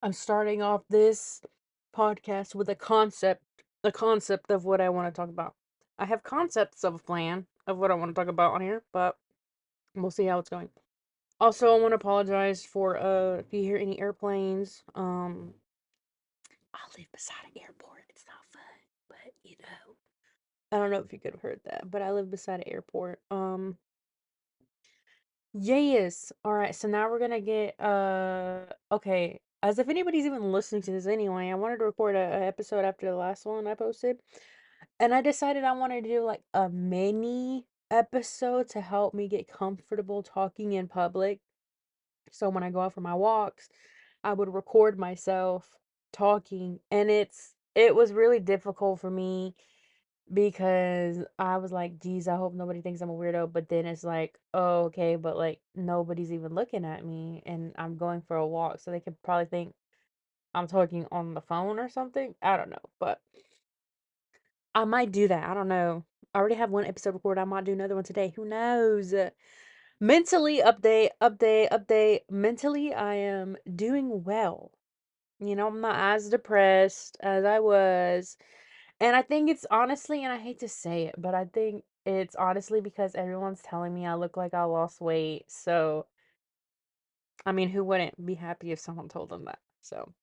I'm starting off this podcast with a concept of what I want to talk about. I have concepts of a plan of what I want to talk about on here, but we'll see how it's going. Also, I want to apologize for if you hear any airplanes. I live beside an airport. It's not fun, but I don't know if you could have heard that, but I live beside an airport. Yes. All right. So now we're gonna get okay. As if anybody's even listening to this anyway, I wanted to record a episode after the last one I posted. And I decided I wanted to do like a mini episode to help me get comfortable talking in public. So when I go out for my walks, I would record myself talking, and it was really difficult for me because I was like, geez, I hope nobody thinks I'm a weirdo. But then it's like, oh, okay, but like nobody's even looking at me and I'm going for a walk. So they could probably think I'm talking on the phone or something. I don't know. But I might do that. I don't know. I already have one episode recorded. I might do another one today. Who knows? Mentally, update, update, update. Mentally, I am doing well. I'm not as depressed as I was. And I think it's honestly, and I hate to say it, but I think it's honestly because everyone's telling me I look like I lost weight. So, I mean, who wouldn't be happy if someone told them that? So,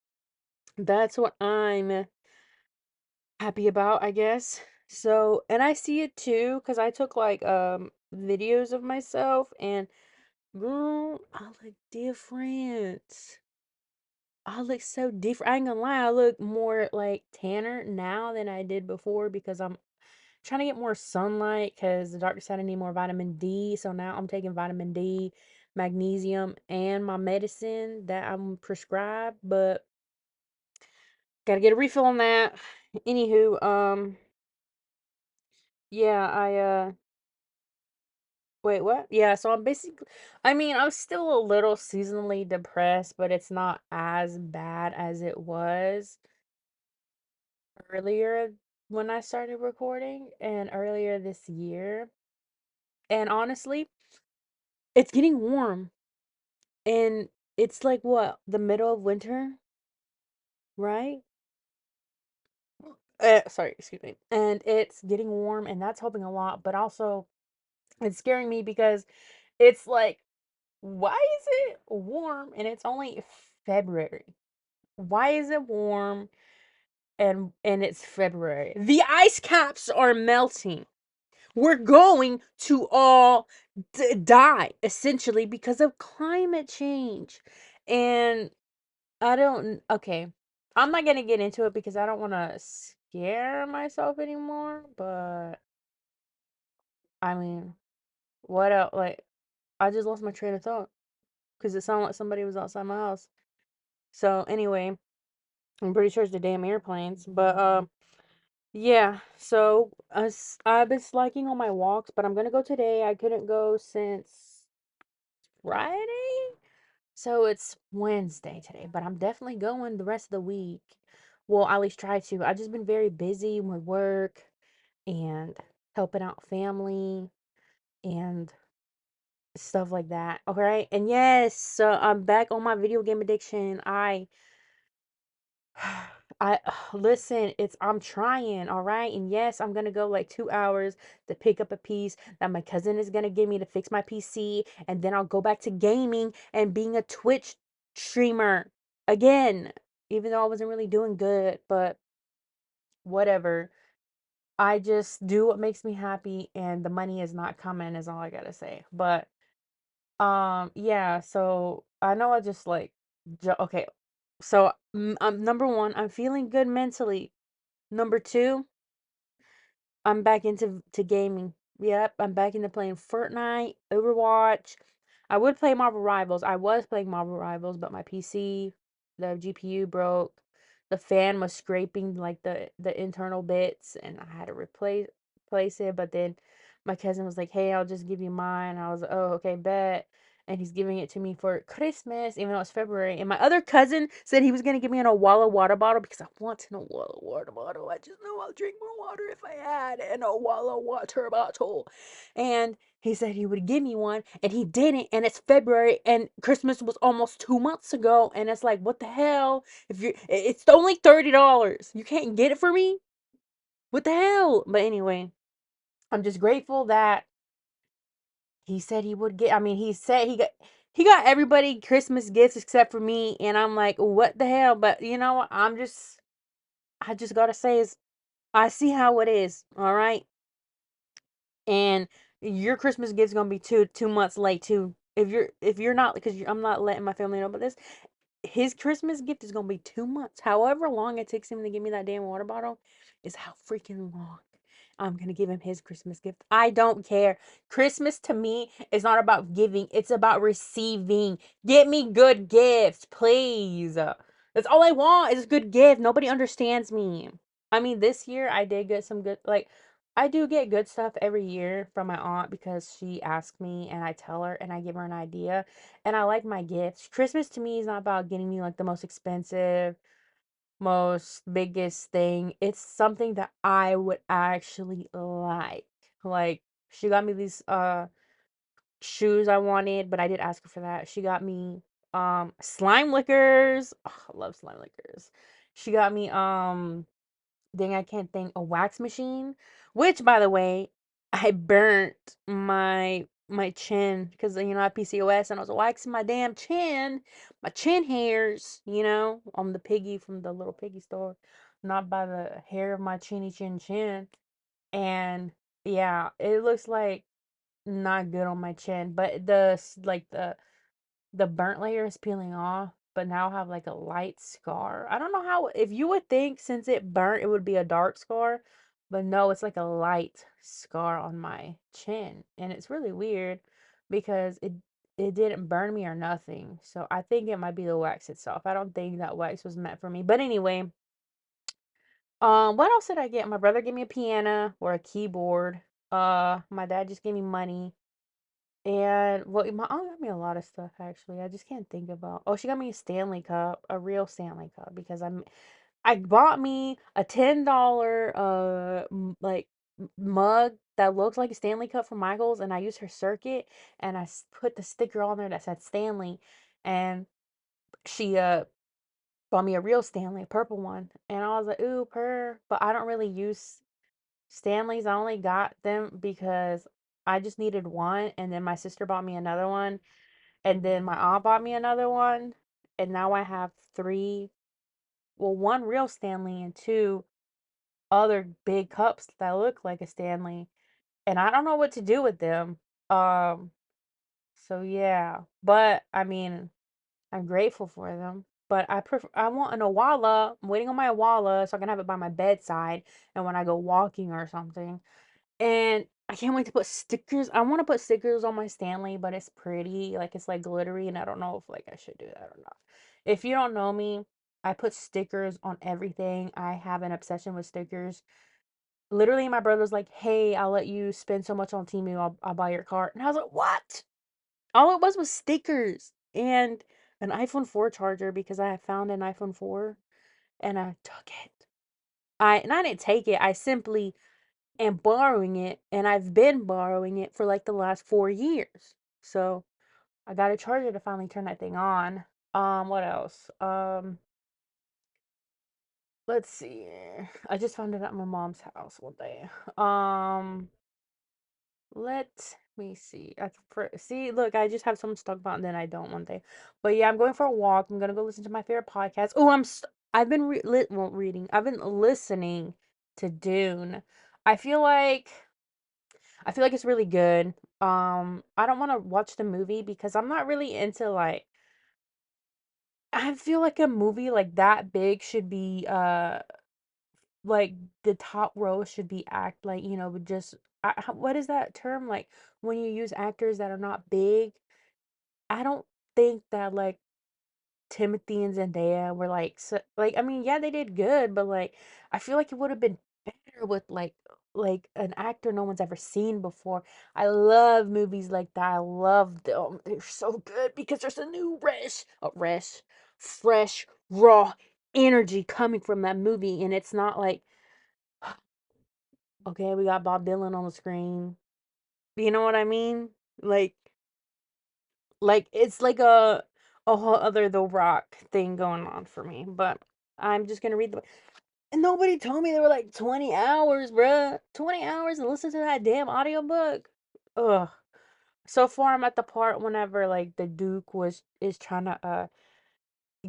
that's what I'm happy about, I guess. So, and I see it too because I took like videos of myself and girl, I look different. I look so different. I ain't gonna lie, I look more like tanner now than I did before because I'm trying to get more sunlight because the doctor said I need more vitamin D. So now I'm taking vitamin D, magnesium, and my medicine that I'm prescribed, but gotta get a refill on that. Anywho, yeah, wait, what? Yeah, so I'm basically, I mean, I'm still a little seasonally depressed, but it's not as bad as it was earlier when I started recording and earlier this year. And honestly, it's getting warm and it's like what, the middle of winter, right? Sorry, excuse me. And it's getting warm and that's helping a lot, but also it's scaring me because it's like, why is it warm and it's only February? Why is it warm and it's February? The ice caps are melting. We're going to all die essentially because of climate change. And I don't, okay, I'm not gonna get into it because I don't want to scare myself anymore. But I mean, what else? Like, I just lost my train of thought because it sounded like somebody was outside my house. So, anyway, I'm pretty sure it's the damn airplanes. But, yeah, so I've been slacking on my walks, but I'm gonna go today. I couldn't go since Friday. So it's Wednesday today, but I'm definitely going the rest of the week. Well, at least try to. I've just been very busy with work and helping out family and stuff like that. Okay. And yes, so I'm back on my video game addiction. I listen, I'm trying, all right? And yes, I'm gonna go like 2 hours to pick up a piece that my cousin is gonna give me to fix my PC, and then I'll go back to gaming and being a Twitch streamer again, even though I wasn't really doing good, but whatever. I just do what makes me happy, and the money is not coming, is all I gotta say. But yeah, so I know I just like okay. So number one, I'm feeling good mentally. Number two, I'm back into gaming. Yep, I'm back into playing Fortnite, Overwatch. I would play Marvel Rivals. I was playing Marvel Rivals, but my PC, the GPU broke. The fan was scraping like the internal bits, and I had to replace it. But then my cousin was like, "Hey, I'll just give you mine." I was like, "Oh, okay, bet." and he's giving it to me for Christmas, even though it's February. And my other cousin said he was gonna give me an Owala water bottle because I want an Owala water bottle. I just know I'll drink more water if I had an Owala water bottle. And he said he would give me one, and he didn't. And it's February, and Christmas was almost 2 months ago. And it's like, what the hell? If you, it's only $30. You can't get it for me. What the hell? But anyway, I'm just grateful that he said he would get. I mean, he got everybody Christmas gifts except for me, and I'm like, what the hell? But you know what? I just gotta say is I see how it is. All right, and your Christmas gift's gonna be 2 months late too. If you're not because I'm not letting my family know about this. His Christmas gift is gonna be 2 months. However long it takes him to give me that damn water bottle is how freaking long I'm gonna give him his Christmas gift. I don't care. Christmas to me is not about giving, it's about receiving. Get me good gifts, please. That's all I want is a good gift. Nobody understands me. I mean, this year I did get some good, like, I do get good stuff every year from my aunt because she asks me and I tell her and I give her an idea and I like my gifts. Christmas to me is not about getting me like the most expensive, most biggest thing. It's something that I would actually like. Like she got me these shoes I wanted, but I did ask her for that. She got me slime lickers. Oh, I love slime lickers. She got me dang, I can't think, a wax machine, which by the way, I burnt my chin because I have PCOS and I was waxing my damn chin, my chin hairs, on the piggy from the little piggy store, not by the hair of my chinny chin chin. And yeah, it looks like not good on my chin, but the burnt layer is peeling off, but now I have like a light scar. I don't know how, if you would think since it burnt, it would be a dark scar, but no, it's like a light scar on my chin. And it's really weird because it didn't burn me or nothing. So I think it might be the wax itself. I don't think that wax was meant for me. But anyway, what else did I get? My brother gave me a piano or a keyboard. My dad just gave me money. And well, my aunt got me a lot of stuff actually. I just can't think about. Oh, she got me a Stanley Cup, a real Stanley Cup, because I bought me a $10 like mug that looks like a Stanley Cup from Michaels, and I used her circuit, and put the sticker on there that said Stanley, and she bought me a real Stanley, a purple one, and I was like, ooh, purr, but I don't really use Stanleys. I only got them because I just needed one, and then my sister bought me another one, and then my aunt bought me another one, and now I have three. Well, one real Stanley and two other big cups that look like a Stanley, and I don't know what to do with them. Um, so yeah, but I mean, I'm grateful for them. But I want an Awala. I'm waiting on my Awala so I can have it by my bedside and when I go walking or something. And I can't wait to put stickers. I want to put stickers on my Stanley, but it's pretty, like it's like glittery, and I don't know if like I should do that or not. If you don't know me, I put stickers on everything. I have an obsession with stickers. Literally, my brother's like, "Hey, I'll let you spend so much on Temu. I'll buy your car." And I was like, "What?" All it was stickers and an iPhone 4 charger because I found an iPhone 4 and I took it. I didn't take it. I simply am borrowing it, and I've been borrowing it for like the last 4 years. So I got a charger to finally turn that thing on. What else? Let's see. I just found it at my mom's house one day. Let me see. See, look, I just have something to talk about, and then I don't one day. But yeah, I'm going for a walk. I'm gonna go listen to my favorite podcast. Oh, I've been reading. I've been listening to Dune. I feel like I feel like it's really good. I don't want to watch the movie because I'm not really into like I feel like a movie like that big should be like the top row should be act like, with just what is that term like when you use actors that are not big? I don't think that like Timothy and Zendaya were like so, like I mean, yeah, they did good, but like I feel like it would have been better with like like an actor no one's ever seen before. I love movies like that. I love them. They're so good because there's a new fresh, raw energy coming from that movie, and it's not like, okay, we got Bob Dylan on the screen. You know what I mean? Like, it's like a whole other The Rock thing going on for me. But I'm just gonna read the. And nobody told me they were like 20 hours, bruh. 20 hours and listen to that damn audiobook. Ugh. So far, I'm at the part whenever like the Duke is trying to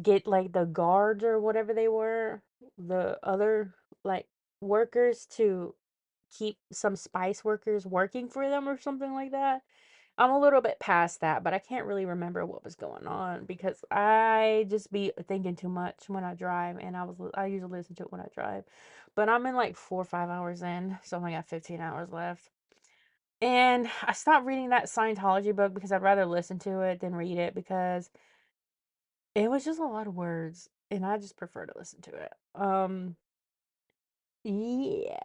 get like the guards or whatever they were, the other like workers to keep some spice workers working for them or something like that. I'm a little bit past that, but I can't really remember what was going on because I just be thinking too much when I drive, and I usually listen to it when I drive. But I'm in like 4 or 5 hours in, so I only got 15 hours left. And I stopped reading that Scientology book because I'd rather listen to it than read it because it was just a lot of words, and I just prefer to listen to it. Yeah.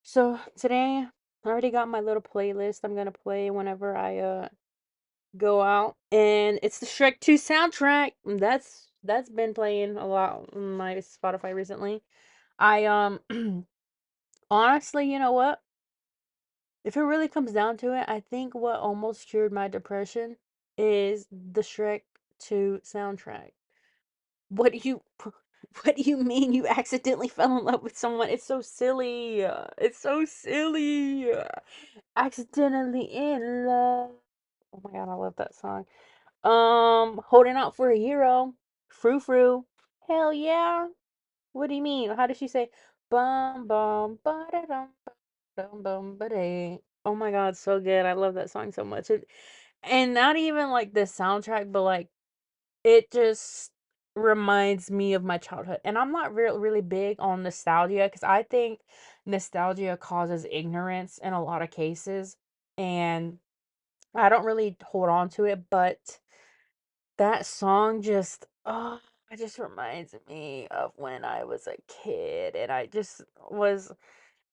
So today I already got my little playlist I'm gonna play whenever I go out, and it's the Shrek 2 soundtrack. That's been playing a lot on my Spotify recently. I honestly, you know what? If it really comes down to it, I think what almost cured my depression is the Shrek 2 soundtrack. What do you what do you mean you accidentally fell in love with someone? It's so silly. It's so silly. Accidentally in love. Oh my god, I love that song. Holding out for a hero. Frou frou. Hell yeah. What do you mean? How does she say? Bum bum ba da dum bum bum ba day. Oh my god, so good. I love that song so much. And not even like the soundtrack, but like it just reminds me of my childhood. And I'm not really big on nostalgia because I think nostalgia causes ignorance in a lot of cases. And I don't really hold on to it, but that song just, oh, it just reminds me of when I was a kid and I just was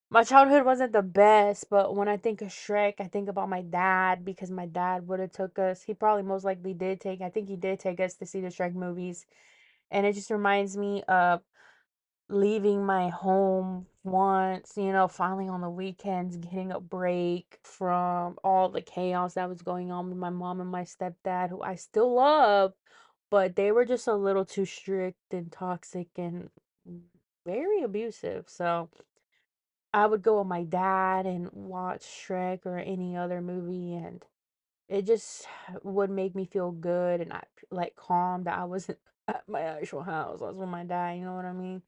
my childhood wasn't the best, but when I think of Shrek, I think about my dad because my dad would have took us. He probably most likely did take. I think he did take us to see the Shrek movies, and it just reminds me of leaving my home once, finally on the weekends, getting a break from all the chaos that was going on with my mom and my stepdad, who I still love, but they were just a little too strict and toxic and very abusive. So I would go with my dad and watch Shrek or any other movie, and it just would make me feel good and I like calm that I wasn't at my actual house. I was with my dad, you know what I mean?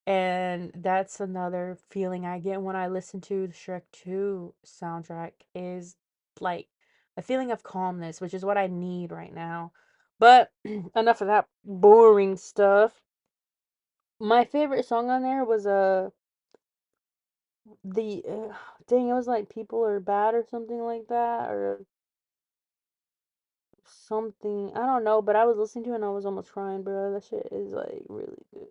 And that's another feeling I get when I listen to the Shrek 2 soundtrack is like a feeling of calmness, which is what I need right now. But enough of that boring stuff. My favorite song on there was the dang, it was like People Are Bad or something like that, or something. I don't know, but I was listening to it and I was almost crying, bro. That shit is like really good.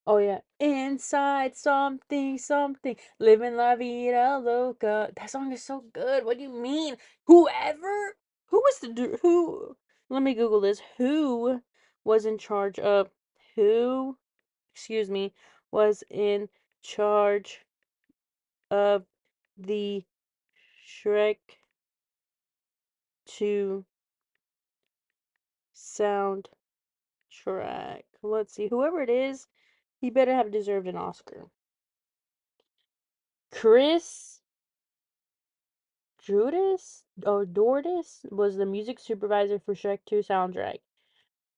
Oh yeah, inside something, something, living la vida loca. That song is so good. What do you mean? Whoever, who was who? Let me Google this. Who was in charge of who? Excuse me, was in charge of the Shrek 2 soundtrack. Let's see. Whoever it is, he better have deserved an Oscar. Chris Judas or Dordis was the music supervisor for Shrek 2 soundtrack.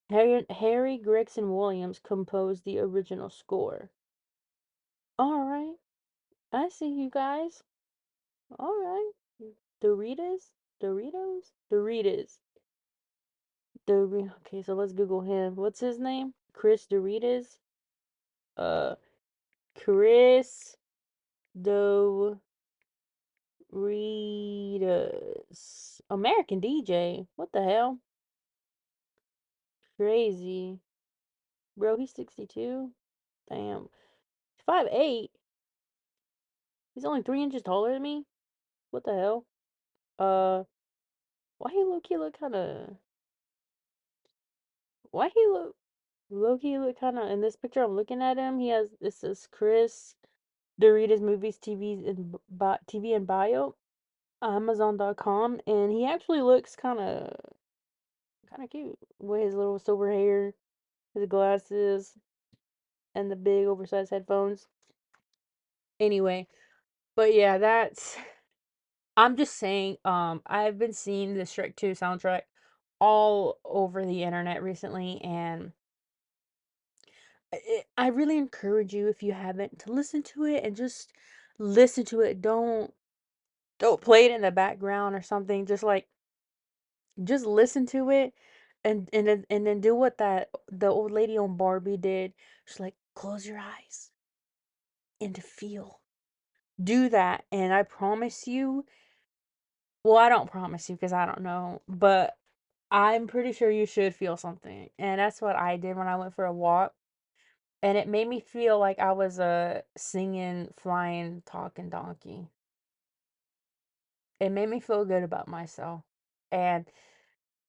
Harry Gregson Williams composed the original score. All right. I see you guys. All right. Doritos? Doritos? Doritos. Okay, so let's Google him. What's his name? Chris Doritos? Uh, Chris Doritos. American DJ. What the hell? Crazy. Bro, he's 62. Damn. 5'8". He's only 3 inches taller than me. What the hell? Uh, why he look kind of? Why he look he look kind of? In this picture, I'm looking at him. He has this is Chris Doritos Movies TV and Bio, Amazon.com, and he actually looks kind of cute with his little silver hair, his glasses, and the big oversized headphones. Anyway, but yeah, that's I'm just saying, I've been seeing the Shrek 2 soundtrack all over the internet recently, and I really encourage you, if you haven't, to listen to it and just listen to it. Don't play it in the background or something. Just listen to it, and then do what that the old lady on Barbie did. She's like, close your eyes and to feel. Do that, and I promise you. Well, I don't promise you because I don't know, but I'm pretty sure you should feel something. And that's what I did when I went for a walk. And it made me feel like I was a singing, flying, talking donkey. It made me feel good about myself. And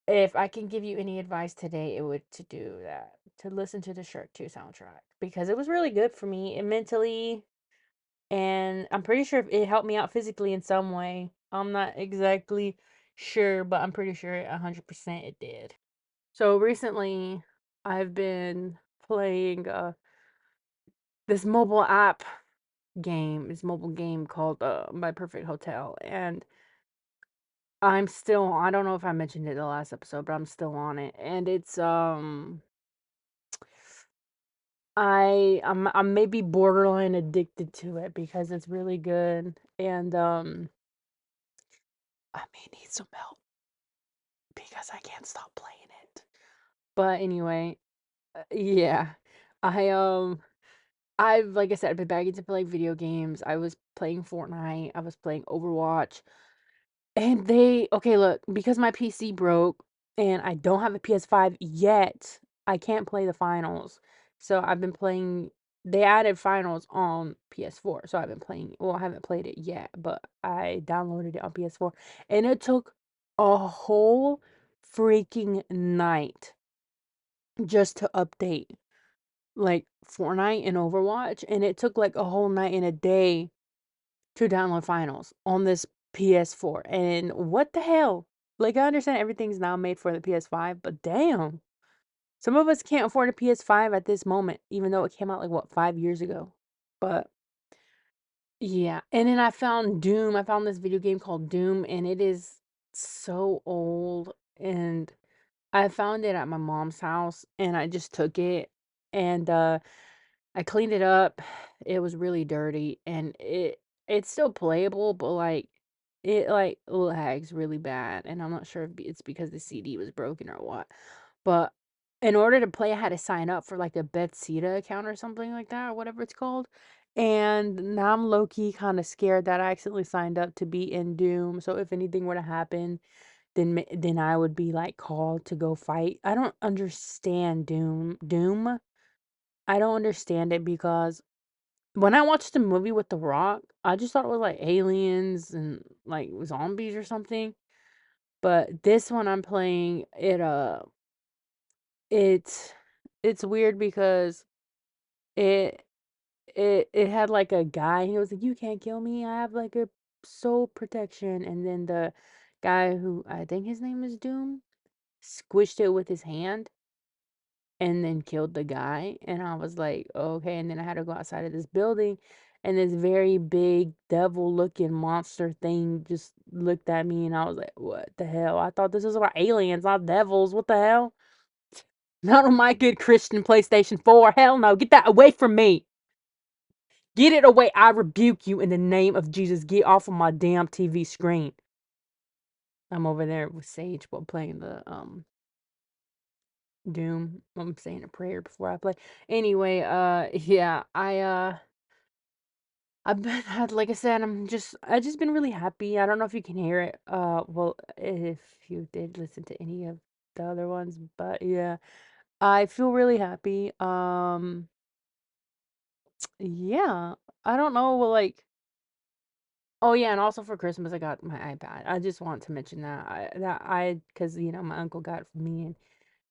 if I can give you any advice today, it would to do that. To listen to the Shrek 2 soundtrack. Because it was really good for me and mentally. And I'm pretty sure it helped me out physically in some way. I'm not exactly sure, but I'm pretty sure 100% it did. So recently, I've been playing this mobile app this mobile game called My Perfect Hotel, and I don't know if I mentioned it in the last episode, but I'm still on it, and I'm maybe borderline addicted to it because it's really good, and I may need some help because I can't stop playing it. But anyway, yeah, I I've like I said, I've been back into playing video games. I was playing Fortnite. I was playing Overwatch. And okay, look, because my PC broke and I don't have a PS5 yet, I can't play the finals. So I've been playing, they added finals on PS4. So I've been playing, well, I haven't played it yet, but I downloaded it on PS4. And it took a whole freaking night just to update like Fortnite and Overwatch. And it took like a whole night and a day to download finals on this PS4. And what the hell? Like, I understand everything's now made for the PS5, but damn. Some of us can't afford a PS5 at this moment, even though it came out like what, 5 years ago. But yeah. And then I found Doom. I found this video game called Doom, and it is so old. And I found it at my mom's house, and I just took it. And I cleaned it up. It was really dirty, and it's still playable, but like it like lags really bad, and I'm not sure if it's because the CD was broken or what. But in order to play, I had to sign up for like a Bethesda account or something like that, or whatever it's called. And now I'm low key kind of scared that I accidentally signed up to be in Doom. So if anything were to happen, then I would be like called to go fight. I don't understand Doom. I don't understand it because when I watched the movie with The Rock, I just thought it was like aliens and like zombies or something. But this one I'm playing, it's it's weird because it it had like a guy, he was like, "You can't kill me. I have like a soul protection." And then the guy who I think his name is Doom squished it with his hand and then killed the guy. And I was like, okay. And then I had to go outside of this building, and this very big devil looking monster thing just looked at me, and I was like, what the hell? I thought this was about aliens, not devils. What the hell? Not on my good Christian PlayStation 4. Hell no. Get that away from me. Get it away. I rebuke you in the name of Jesus. Get off of my damn TV screen. I'm over there with Sage while playing the Doom. I'm saying a prayer before I play. Anyway, yeah, I've been had like I said, I just been really happy. I don't know if you can hear it. Well, if you did listen to any of the other ones, but yeah, I feel really happy. Yeah, I don't know, well, like Oh yeah, and also for Christmas I got my iPad. I just want to mention that because my uncle got it for me and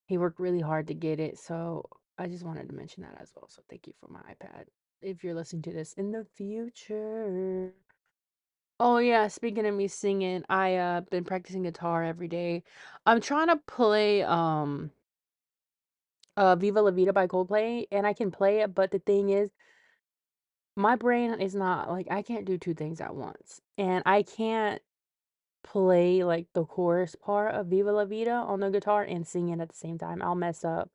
he worked really hard to get it, so I just wanted to mention that as well. So thank you for my iPad. If you're listening to this in the future. Oh yeah, speaking of me singing, I been practicing guitar every day. I'm trying to play Viva La Vida by Coldplay and I can play it, but the thing is my brain is not like I can't do two things at once. And I can't play like the chorus part of Viva La Vida on the guitar and sing it at the same time. I'll mess up.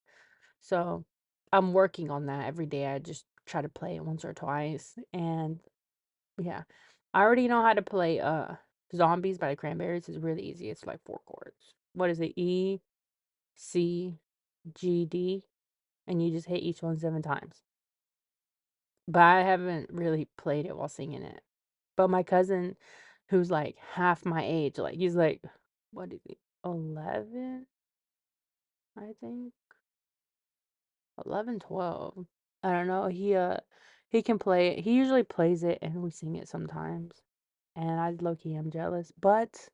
So I'm working on that every day. I just try to play it once or twice. And yeah. I already know how to play Zombies by the Cranberries. It's really easy. It's like four chords. What is it? E, C, G, D. And you just hit each one 7 times. But I haven't really played it while singing it. But my cousin, who's like half my age, like he's like, what is he? 11, I think. 11, 12. I don't know. He can play it. He usually plays it and we sing it sometimes. And I low key am jealous, but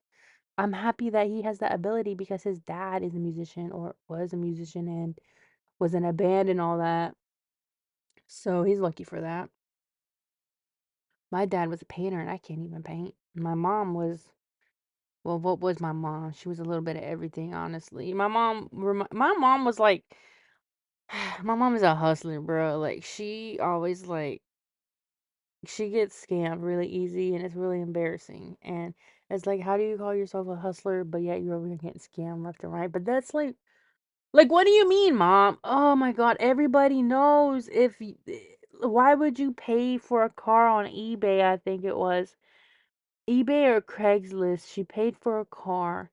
I'm happy that he has that ability because his dad is a musician or was a musician and was in a band and all that. So he's lucky for that. My dad was a painter and I can't even paint. My mom was, well, what was my mom? She was a little bit of everything, honestly. My mom was like, my mom is a hustler, bro. Like she always like she gets scammed really easy and it's really embarrassing. And it's like, how do you call yourself a hustler, but yet you're over here getting scammed left and right? But that's like, what do you mean, mom? Oh my God, everybody knows why would you pay for a car on eBay? I think it was eBay or Craigslist. She paid for a car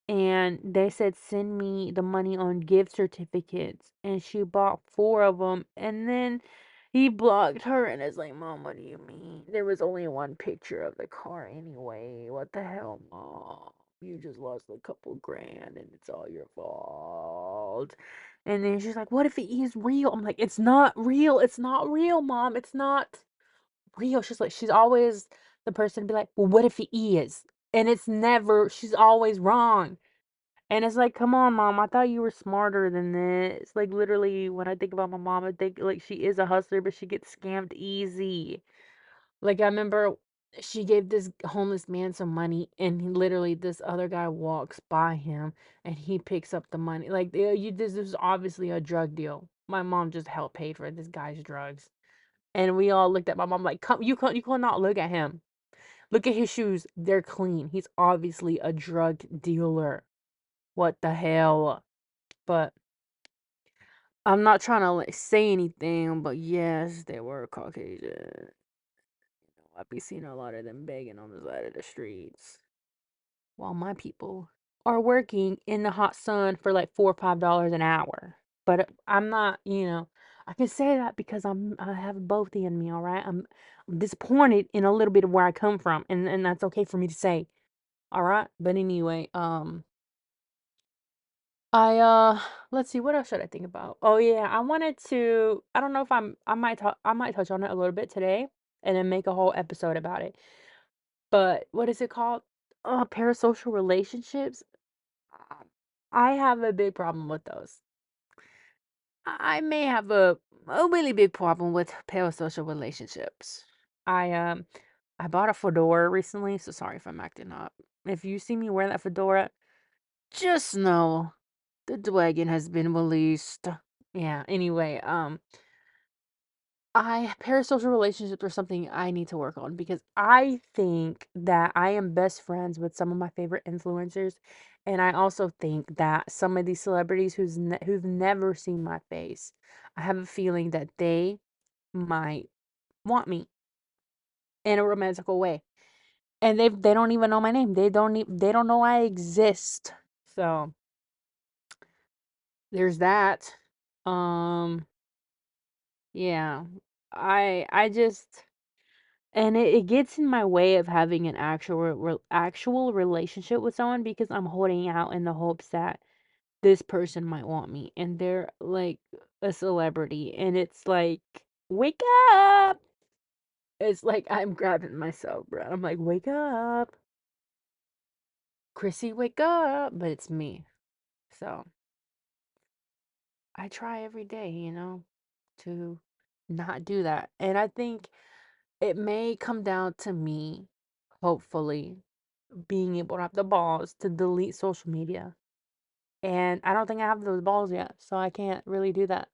and they said send me the money on gift certificates and she bought four of them and then he blocked her and it's like, mom, what do you mean there was only one picture of the car anyway? What the hell, mom? You just lost a couple grand and it's all your fault. And then she's like, what if it is real? I'm like, it's not real, it's not real, mom, it's not real. She's like, she's always the person to be like, well, what if it is? And it's never, she's always wrong. And it's like, come on, mom. I thought you were smarter than this. Like, literally, when I think about my mom, I think, like, she is a hustler, but she gets scammed easy. Like, I remember she gave this homeless man some money, and literally, this other guy walks by him, and he picks up the money. Like, this is obviously a drug deal. My mom just helped pay for this guy's drugs. And we all looked at my mom like, come, you cannot look at him. Look at his shoes. They're clean. He's obviously a drug dealer. What the hell? But I'm not trying to like say anything, but yes, they were Caucasian. I be seeing a lot of them begging on the side of the streets. While my people are working in the hot sun for like $4 or $5 an hour. But I'm not, I can say that because I have both in me, all right? I'm disappointed in a little bit of where I come from, and that's okay for me to say. All right? But anyway, I let's see, what else should I think about? Oh yeah, I don't know if I might touch on it a little bit today and then make a whole episode about it. But what is it called? Parasocial relationships. Um, I have a big problem with those. I may have a really big problem with parasocial relationships. I um I bought a fedora recently, so sorry if I'm acting up. If you see me wear that fedora, just know the dragon has been released. Yeah, anyway, I parasocial relationships are something I need to work on because I think that I am best friends with some of my favorite influencers, and I also think that some of these celebrities who've never seen my face, I have a feeling that they might want me in a romantical way, and they don't even know my name. They don't know I exist. So there's that. Um, yeah, I just. And it gets in my way of having an actual relationship with someone because I'm holding out in the hopes that this person might want me and they're like a celebrity and it's like, wake up. It's like I'm grabbing myself, bro. I'm like, wake up, Chrissy, wake up. But it's me. So I try every day, to not do that. And I think it may come down to me, hopefully, being able to have the balls to delete social media. And I don't think I have those balls yet, so I can't really do that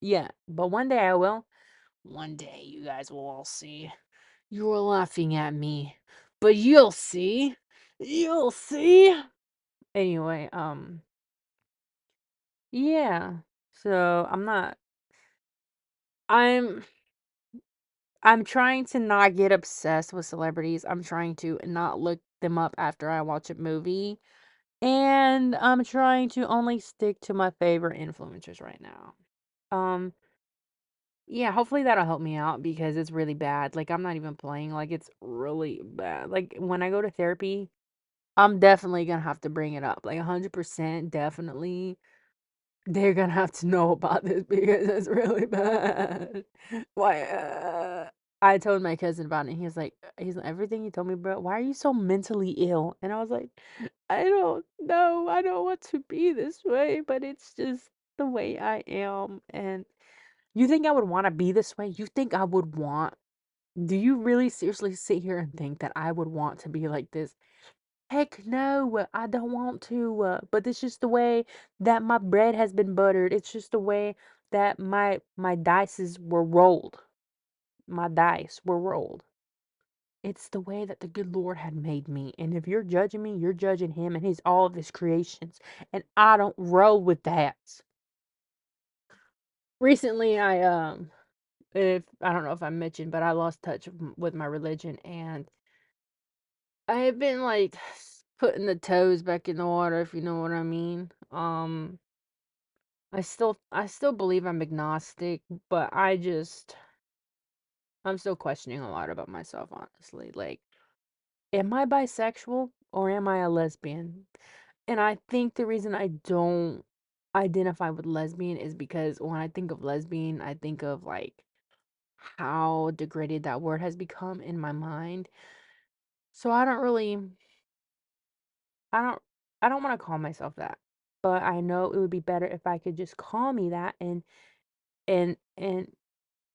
yet. But one day I will. One day you guys will all see. You're laughing at me, but you'll see. You'll see. Anyway, yeah. So I'm I'm trying to not get obsessed with celebrities. I'm trying to not look them up after I watch a movie. And I'm trying to only stick to my favorite influencers right now. Um, yeah, hopefully that'll help me out because it's really bad. Like, I'm not even playing. Like, it's really bad. Like, when I go to therapy, I'm definitely gonna have to bring it up. Like, 100% definitely. They're gonna have to know about this because it's really bad. Why? I told my cousin about it. He's like, everything you told me, bro. Why are you so mentally ill? And I was like, I don't know. I don't want to be this way, but it's just the way I am. And you think I would want to be this way? You think I would want? Do you really seriously sit here and think that I would want to be like this? Heck no, I don't want to. But it's just the way that my bread has been buttered. It's just the way that my dices were rolled. My dice were rolled. It's the way that the good Lord had made me. And if you're judging me, you're judging him and his all of his creations. And I don't roll with that. Recently if I don't know if I mentioned, but I lost touch with my religion and I've been like putting the toes back in the water, if you know what I mean. I still believe I'm agnostic, but I'm still questioning a lot about myself, honestly. Like, am I bisexual or am I a lesbian? And I think the reason I don't identify with lesbian is because when I think of lesbian, I think of like how degraded that word has become in my mind. So I don't I don't want to call myself that. But I know it would be better if I could just call me that and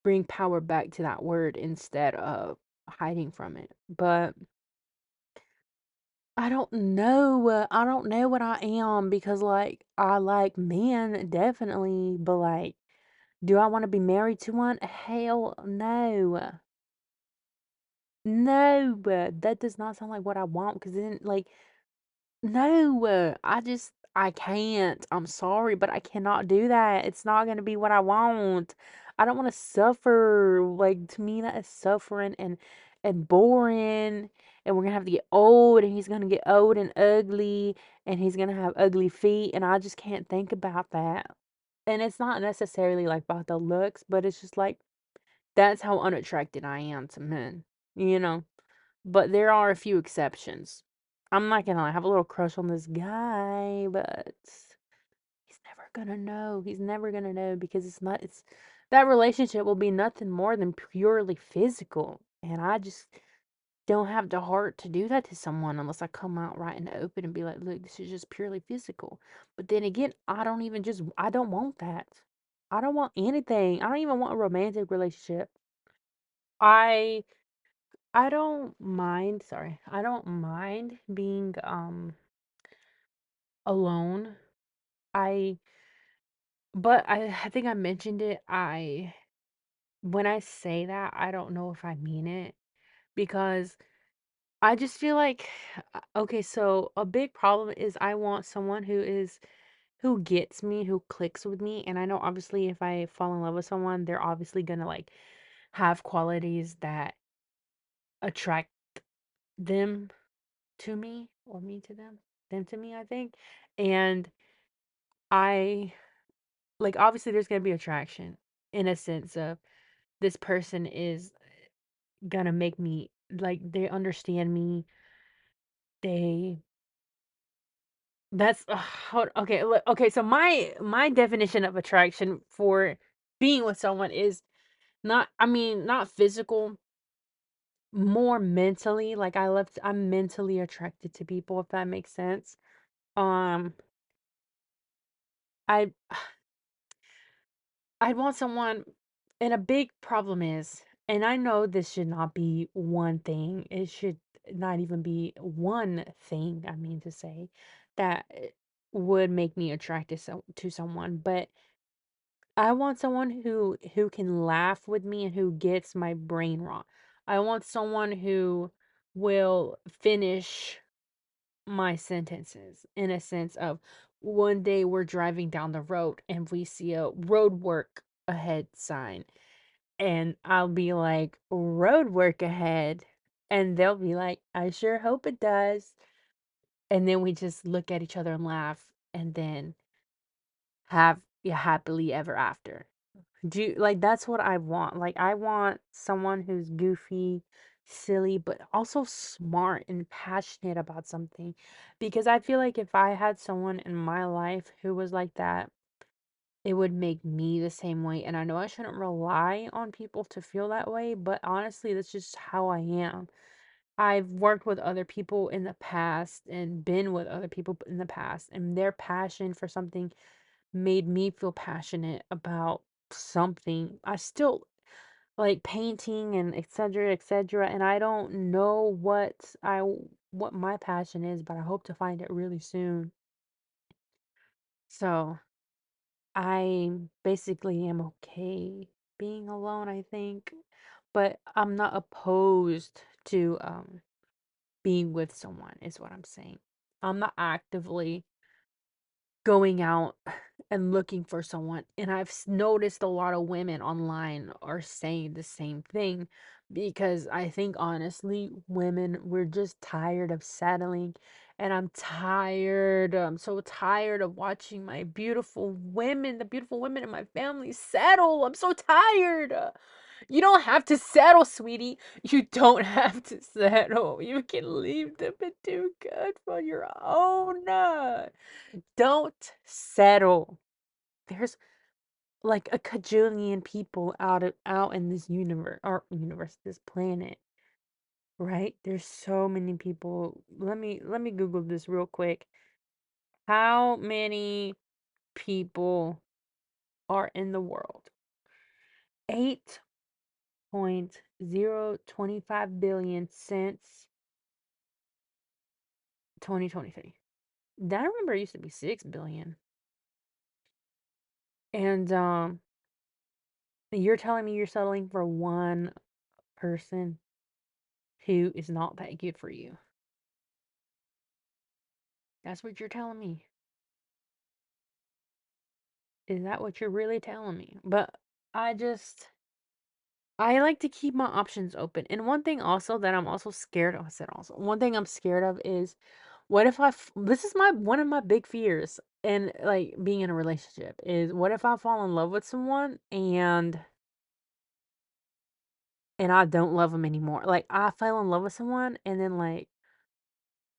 bring power back to that word instead of hiding from it. But I don't know what I am because like I like men definitely, but like do I want to be married to one? Hell no. No, that does not sound like what I want because then like no, I can't. I'm sorry, but I cannot do that. It's not gonna be what I want. I don't want to suffer. Like to me, that is suffering and boring. And we're gonna have to get old, and he's gonna get old and ugly, and he's gonna have ugly feet, and I just can't think about that. And it's not necessarily like about the looks, but it's just like that's how unattracted I am to men, you know? But there are a few exceptions. I'm not gonna lie, I have a little crush on this guy, but he's never gonna know. He's never gonna know because it's that relationship will be nothing more than purely physical. And I just don't have the heart to do that to someone unless I come out right in the open and be like, look, this is just purely physical. But then again, I don't want that. I don't want anything. I don't even want a romantic relationship. I I don't mind, sorry. I don't mind being alone. I but I think I mentioned it. I When I say that, I don't know if I mean it because I just feel like okay, so a big problem is I want someone who gets me, who clicks with me, and I know obviously if I fall in love with someone, they're obviously going to like have qualities that attract them to me or me to them to me, I think. And I like obviously there's gonna be attraction in a sense of this person is gonna make me like they understand me. They that's okay, look, okay, so my definition of attraction for being with someone is not I mean not physical. more mentally, like I'm mentally attracted to people, if that makes sense. Um, I I'd want someone, and a big problem is, and I know this should not be one thing, it should not even be one thing, I mean to say, that would make me attracted to someone, but I want someone who can laugh with me and who gets my brain raw. I want someone who will finish my sentences in a sense of one day we're driving down the road and we see a road work ahead sign, and I'll be like, road work ahead, and they'll be like, I sure hope it does. And then we just look at each other and laugh, and then have a happily ever after. Do you, like, that's what I want. Like, I want someone who's goofy, silly, but also smart and passionate about something. Because I feel like if I had someone in my life who was like that, it would make me the same way. And I know I shouldn't rely on people to feel that way, but honestly, that's just how I am. I've worked with other people in the past and been with other people in the past, and their passion for something made me feel passionate about something. I still like painting and etc etc, and I don't know what my passion is, but I hope to find it really soon. So I basically am okay being alone, I think, but I'm not opposed to being with someone is what I'm saying. I'm not actively going out and looking for someone. And noticed a lot of women online are saying the same thing, because I think honestly, women, we're just tired of settling. And I'm tired. I'm so tired of watching my beautiful women, the beautiful women in my family settle. I'm so tired. You don't have to settle, sweetie. You don't have to settle. You can leave them and do good for your own. Don't settle. There's like a cajillion people out in this universe, this planet, right? There's so many people. Let me Google this real quick. How many people are in the world? 8.025 billion since 2023. That I remember it used to be 6 billion. And you're telling me you're settling for one person who is not that good for you. That's what you're telling me. Is that what you're really telling me? But I just I like to keep my options open. And one thing also that I'm also scared of, I said also, one thing I'm scared of is what if this is my one of my big fears in like being in a relationship is what if I fall in love with someone and I don't love them anymore. Like I fell in love with someone and then like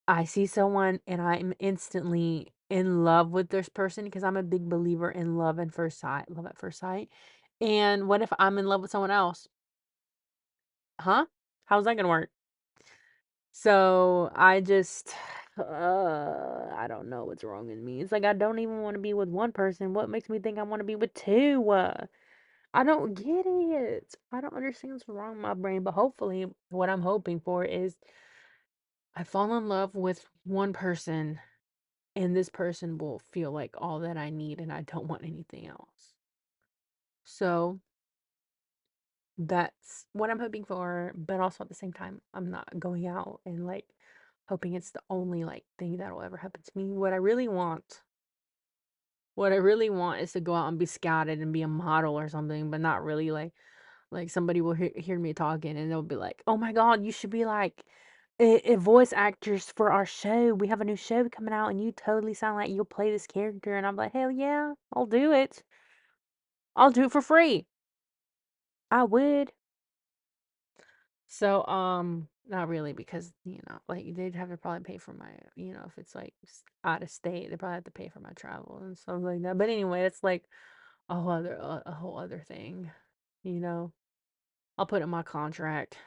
I see someone and I'm instantly in love with this person because I'm a big believer in love at first sight. And what if I'm in love with someone else? Huh? How's that gonna work? So I just, I don't know what's wrong with me. It's like I don't even want to be with one person. What makes me think I want to be with two? I don't get it. I don't understand what's wrong with my brain. But hopefully, what I'm hoping for is I fall in love with one person and this person will feel like all that I need and I don't want anything else. So that's what I'm hoping for, but also at the same time, I'm not going out and like hoping it's the only like thing that'll ever happen to me. What I really want is to go out and be scouted and be a model or something, but not really like somebody will hear me talking and they'll be like, "Oh my God, you should be like a voice actress for our show. We have a new show coming out, and you totally sound like you'll play this character." And I'm like, "Hell yeah, I'll do it. I'll do it for free. I would." So, not really because, like they'd have to probably pay for my, if it's like out of state, they probably have to pay for my travel and stuff like that. But anyway, it's like a whole other thing, you know. I'll put in my contract.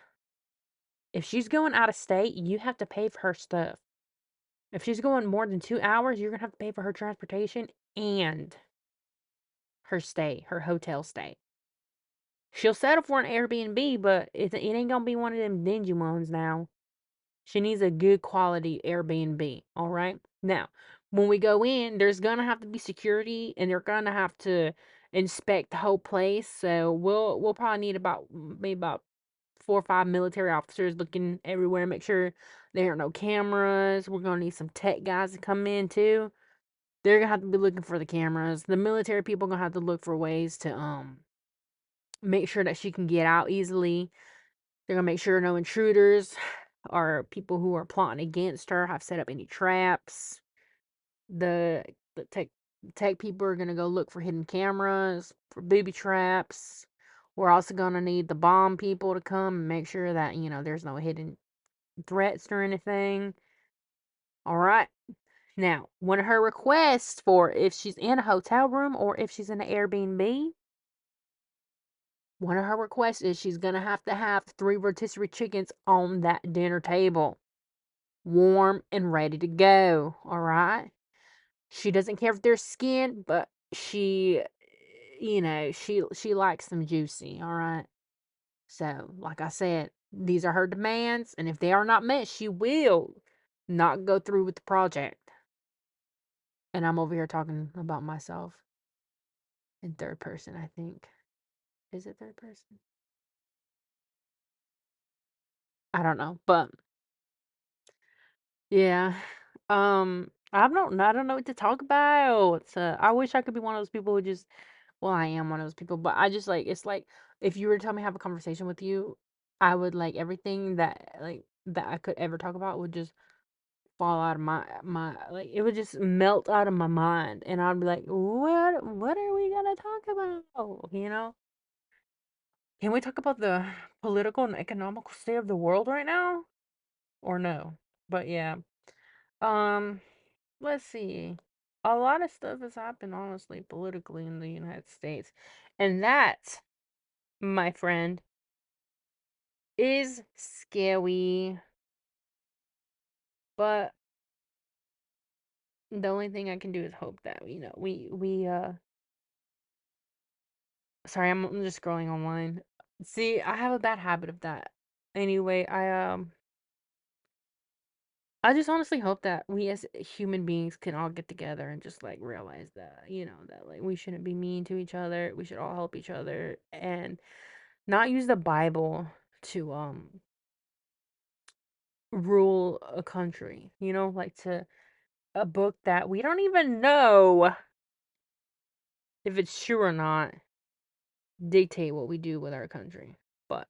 If she's going out of state, you have to pay for her stuff. If she's going more than 2 hours, you're gonna have to pay for her transportation and her stay, her hotel stay. She'll settle for an Airbnb, but it ain't gonna be one of them dingy ones now. She needs a good quality Airbnb, all right? Now, when we go in, there's gonna have to be security and they're gonna have to inspect the whole place. So we'll probably need about maybe about 4 or 5 military officers looking everywhere, make sure there are no cameras. We're gonna need some tech guys to come in too. They're gonna have to be looking for the cameras. The military people are gonna have to look for ways to make sure that she can get out easily. They're gonna make sure no intruders or people who are plotting against her have set up any traps. The the tech people are gonna go look for hidden cameras, for booby traps. We're also gonna need the bomb people to come and make sure that, there's no hidden threats or anything. All right. Now, one of her requests for if she's in a hotel room or if she's in an Airbnb, one of her requests is she's gonna have to have 3 rotisserie chickens on that dinner table, warm and ready to go. All right. She doesn't care if they're skinned, but she likes them juicy. All right. So, like I said, these are her demands, and if they are not met, she will not go through with the project. And I'm over here talking about myself in third person, I think. Is it third person? I don't know, but yeah. I don't know what to talk about. I wish I could be one of those people who just, well, I am one of those people, but I just like, it's like if you were to tell me to have a conversation with you, I would like everything that I could ever talk about would just fall out of my like it would just melt out of my mind, and I'd be like, what are we gonna talk about? Can we talk about the political and economical state of the world right now? Or no? But yeah. Um, let's see. A lot of stuff has happened, honestly, politically in the United States. And that, my friend, is scary. But the only thing I can do is hope that, sorry, I'm just scrolling online. See, I have a bad habit of that. Anyway, I just honestly hope that we as human beings can all get together and just like realize that, that like we shouldn't be mean to each other. We should all help each other and not use the Bible to rule a country, like to a book that we don't even know if it's true or not dictate what we do with our country. But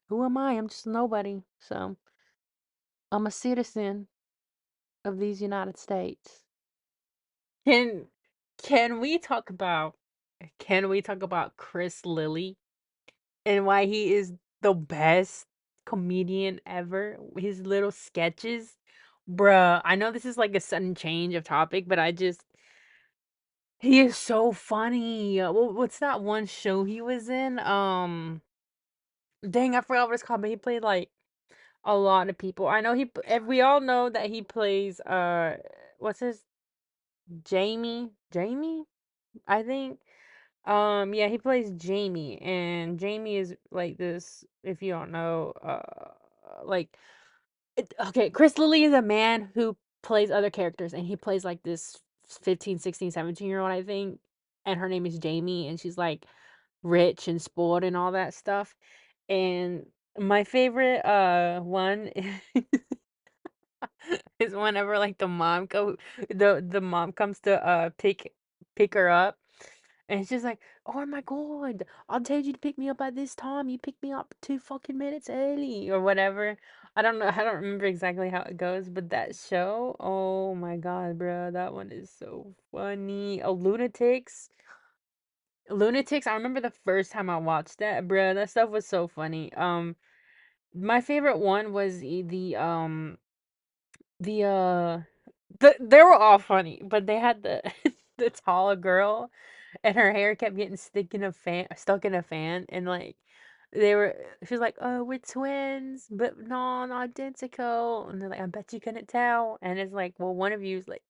who am I? I'm just nobody. So I'm a citizen of these United States. Can can we talk about Chris Lilly and why he is the best comedian ever? His little sketches. Bruh, I know this is like a sudden change of topic, but he is so funny. What's that one show he was in? Dang, I forgot what it's called, but he played like a lot of people. I know we all know that he plays what's his Jamie, I think. Yeah, he plays Jamie, and Jamie is like this, if you don't know, like, okay, Chris Lilly is a man who plays other characters, and he plays like this 15, 16, 17-year-old, I think, and her name is Jamie, and she's like rich and spoiled and all that stuff. And my favorite one is whenever like the mom comes to pick her up, and it's just like, oh my god, I told you to pick me up at this time. You picked me up 2 fucking minutes early or whatever. I don't remember exactly how it goes, but that show, oh my god, bro, that one is so funny. Oh, Lunatics. I remember the first time I watched that, bro. That stuff was so funny. My favorite one was the they were all funny, but they had the the tall girl, and her hair kept getting stuck in a fan, and like they were she was like, "Oh, we're twins, but non-identical." And they're like, "I bet you couldn't tell." And it's like, "Well, one of you is like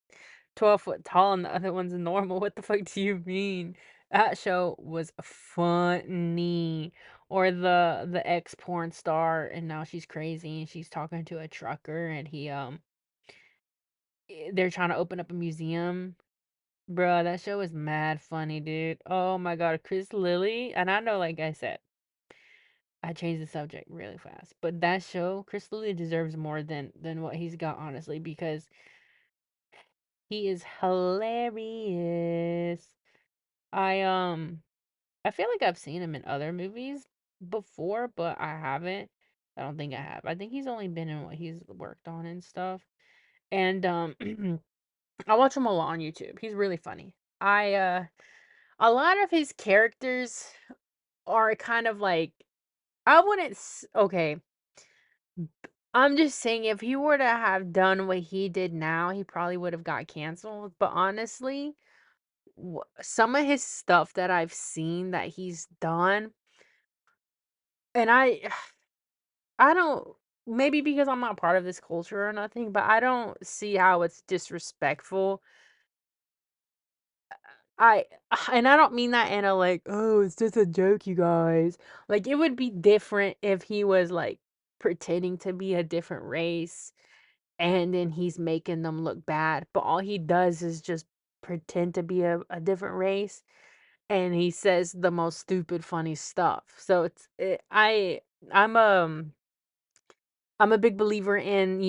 12 foot tall and the other one's normal. What the fuck do you mean?" That show was funny. Or the ex porn star and now she's crazy and she's talking to a trucker and they're trying to open up a museum. Bruh, that show is mad funny, dude. Oh my god, Chris Lilly. And I know, like I said, I changed the subject really fast. But that show, Chris Lilly deserves more than what he's got, honestly, because he is hilarious. I I feel like I've seen him in other movies before, but I haven't. I don't think I have. I think he's only been in what he's worked on and stuff. And I watch him a lot on YouTube. He's really funny. I A lot of his characters are kind of like I wouldn't okay. I'm just saying if he were to have done what he did now, he probably would have got canceled. But honestly, some of his stuff that I've seen that he's done, and I don't maybe because I'm not part of this culture or nothing, but I don't see how it's disrespectful. I and I don't mean that in a like, oh, it's just a joke, you guys. Like it would be different if he was like pretending to be a different race and then he's making them look bad, but all he does is just pretend to be a different race and he says the most stupid funny stuff. So I'm I'm a big believer in,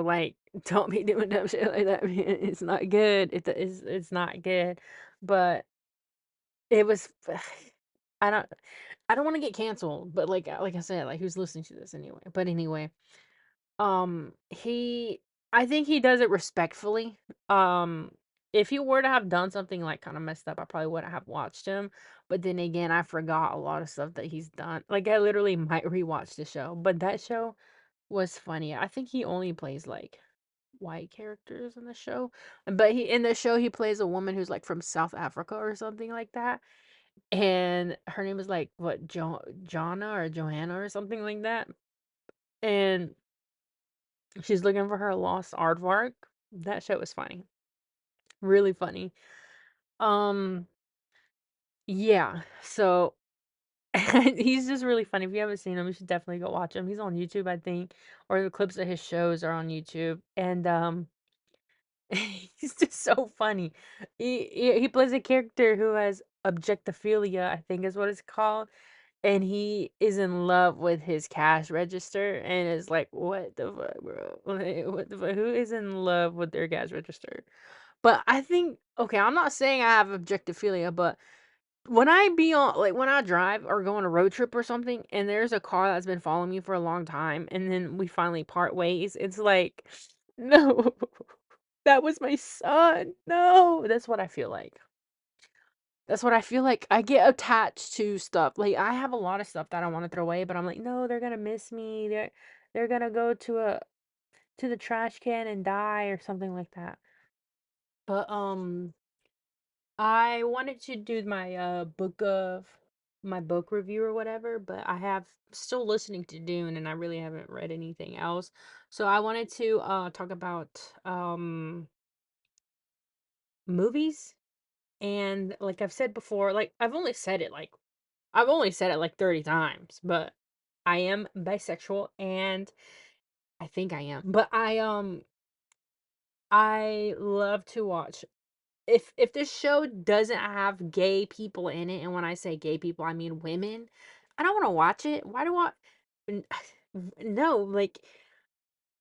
like don't be doing dumb shit like that. It's not good. It's not good. But it was I don't I don't want to get canceled, but like I said, like who's listening to this anyway? But anyway, he I think he does it respectfully. Um if he were to have done something like kind of messed up, I probably wouldn't have watched him. But then again, I forgot a lot of stuff that he's done. Like I literally might rewatch the show, but that show was funny. I think he only plays like white characters in the show. But he in the show he plays a woman who's like from South Africa or something like that. And her name is like what Jonna or Johanna or something like that. And she's looking for her lost aardvark. That shit was funny. Really funny. Um, yeah. So he's just really funny. If you haven't seen him, you should definitely go watch him. He's on YouTube, I think, or the clips of his shows are on YouTube. And he's just so funny. He plays a character who has objectophilia, I think is what it's called. And he is in love with his cash register and is like, what the fuck, bro? Like, what the fuck? Who is in love with their cash register? But I think, okay, I'm not saying I have objectophilia, but when I be on, like, when I drive or go on a road trip or something, and there's a car that's been following me for a long time, and then we finally part ways, it's like, no, that was my son. No, that's what I feel like. That's what I feel like. I get attached to stuff. Like I have a lot of stuff that I want to throw away, but I'm like, no, they're gonna miss me. They're gonna go to the trash can and die or something like that. But I wanted to do my book review or whatever, but I have still listening to Dune and I really haven't read anything else. So I wanted to talk about movies and like I've said before, like I've only said it like 30 times, but I am bisexual and I think I am. But I love to watch if this show doesn't have gay people in it, and when I say gay people, I mean women, I don't want to watch it. Why do I n- no, like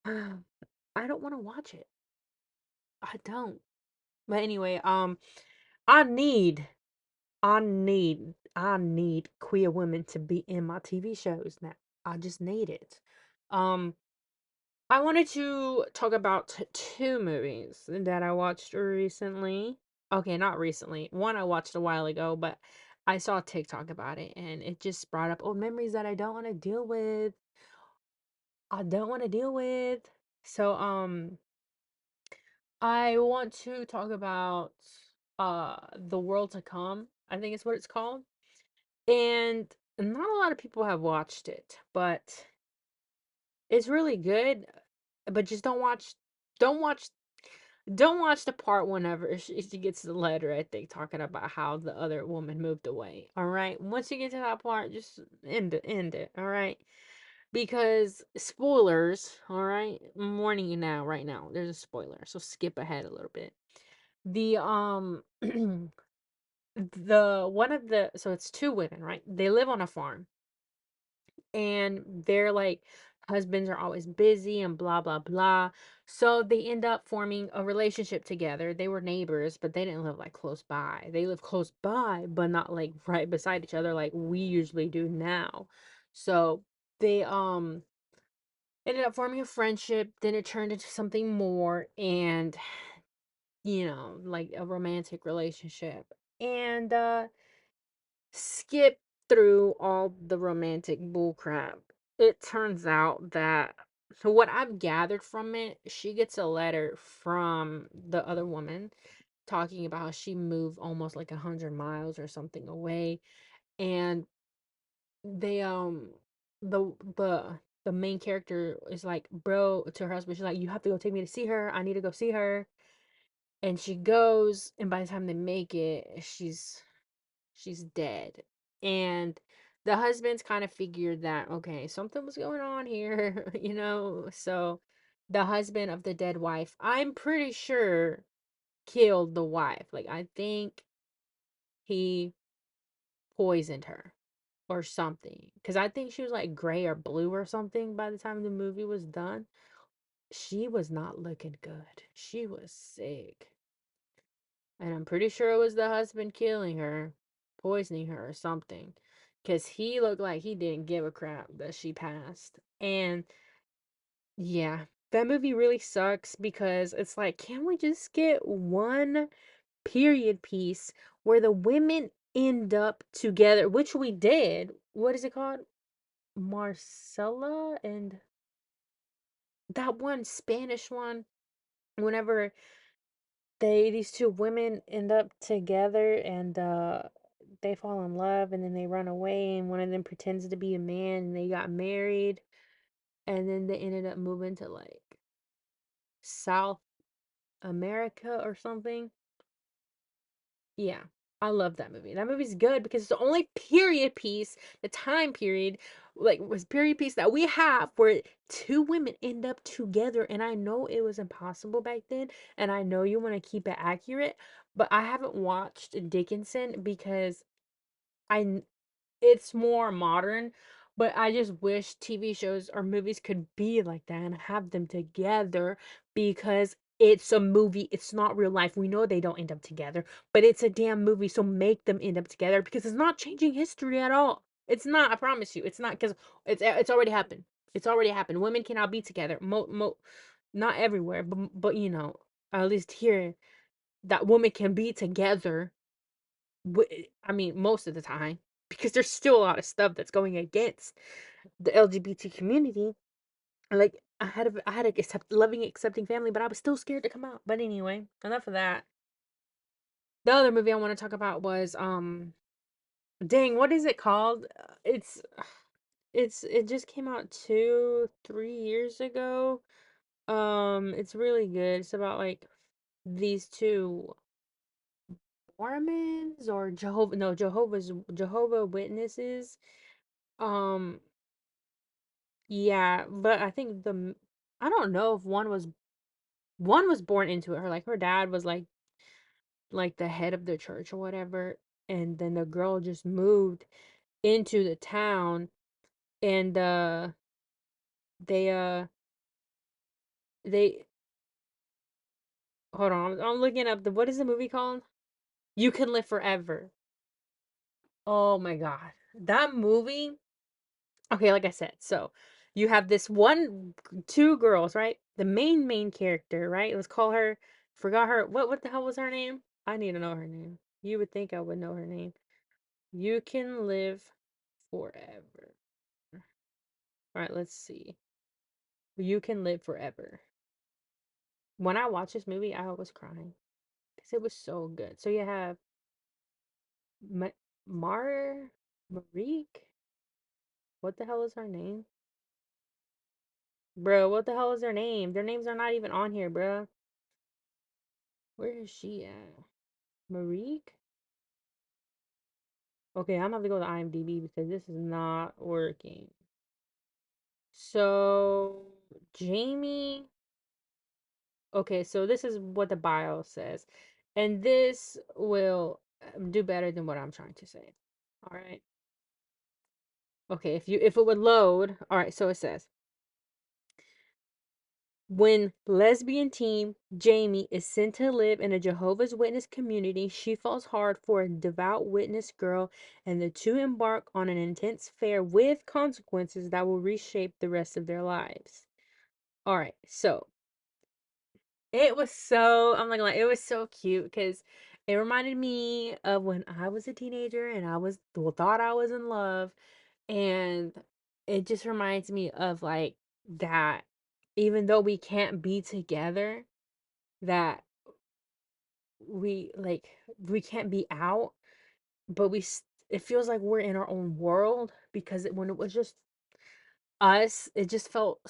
I don't want to watch it. I don't. But anyway, I need I need queer women to be in my TV shows now. I just need it. Um, I wanted to talk about two movies that I watched recently. Okay, not recently. One I watched a while ago, but I saw TikTok about it and it just brought up old memories that I don't want to deal with. I don't want to deal with. So, I want to talk about The World to Come. I think it's what it's called. And not a lot of people have watched it, but it's really good. But just don't watch, don't watch the part whenever she gets the letter, I think, talking about how the other woman moved away. All right. Once you get to that part, just end it. All right. Because spoilers, all right? I'm warning you now, right now. There's a spoiler. So skip ahead a little bit. The the one of the so it's two women, right? They live on a farm, and they're like, husbands are always busy and blah blah blah. So they end up forming a relationship together. They were neighbors, but they didn't live like close by. They live close by, but not like right beside each other like we usually do now. So they ended up forming a friendship, then it turned into something more, and like a romantic relationship. And skip through all the romantic bullcrap. It turns out that, so what I've gathered from it, she gets a letter from the other woman talking about how she moved almost like 100 miles or something away, and they the main character is like, bro, to her husband, she's like, you have to go take me to see her. I need to go see her. And she goes, and by the time they make it, she's dead. And the husband's kind of figured that, okay, something was going on here, So the husband of the dead wife, I'm pretty sure, killed the wife. Like, I think he poisoned her or something. Because I think she was like gray or blue or something by the time the movie was done. She was not looking good. She was sick. And I'm pretty sure it was the husband killing her, poisoning her or something. Because he looked like he didn't give a crap that she passed. And yeah, that movie really sucks because it's like, can we just get one period piece where the women end up together, which we did. What is it called? Marcella and that one Spanish one. Whenever these two women end up together, and they fall in love, and then they run away, and one of them pretends to be a man, and they got married, and then they ended up moving to like South America or something. Yeah, I love that movie. That movie's good because it's the only period piece, the time period, like, was period piece that we have where two women end up together. And I know it was impossible back then, and I know you want to keep it accurate, but I haven't watched Dickinson because I it's more modern, but I just wish TV shows or movies could be like that and have them together because it's a movie. It's not real life. We know they don't end up together, but it's a damn movie, so make them end up together because it's not changing history at all. It's not, I promise you. It's not, because it's already happened. It's already happened. Women cannot be together. Not everywhere, but at least here, that women can be together. I mean, most of the time, because there's still a lot of stuff that's going against the LGBT community. Like, I had a loving, accepting family, but I was still scared to come out. But anyway, enough of that. The other movie I want to talk about was dang, what is it called? It just came out 2, 3 years ago. It's really good. It's about like these two Mormons or Jehovah Witnesses. Um, yeah, but I think I don't know if one was born into it. Her dad was like the head of the church or whatever, and then the girl just moved into the town, and they they hold on, I'm looking up the what is the movie called? You Can Live Forever. Oh my God. That movie. Okay, like I said, so you have this two girls, right? The main character, right? Let's call her. Forgot her. What the hell was her name? I need to know her name. You would think I would know her name. You Can Live Forever. All right, let's see. You Can Live Forever. When I watched this movie, I was crying because it was so good. So you have Ma- Mar Marique. What the hell is her name? Bro, what the hell is their name? Their names are not even on here, bro. Where is she at? Marique? Okay, I'm gonna have to go to IMDb because this is not working. So, Jamie. Okay, so this is what the bio says. And this will do better than what I'm trying to say. All right. Okay, if it would load. All right, so it says when lesbian teen Jamie is sent to live in a Jehovah's Witness community, she falls hard for a devout witness girl, and the two embark on an intense affair with consequences that will reshape the rest of their lives. All right, so it was so, I'm not gonna lie, it was so cute because it reminded me of when I was a teenager and I was, well, thought I was in love. And it just reminds me of like that, even though we can't be together, that we like, we can't be out, but it feels like we're in our own world because when it was just us, it just felt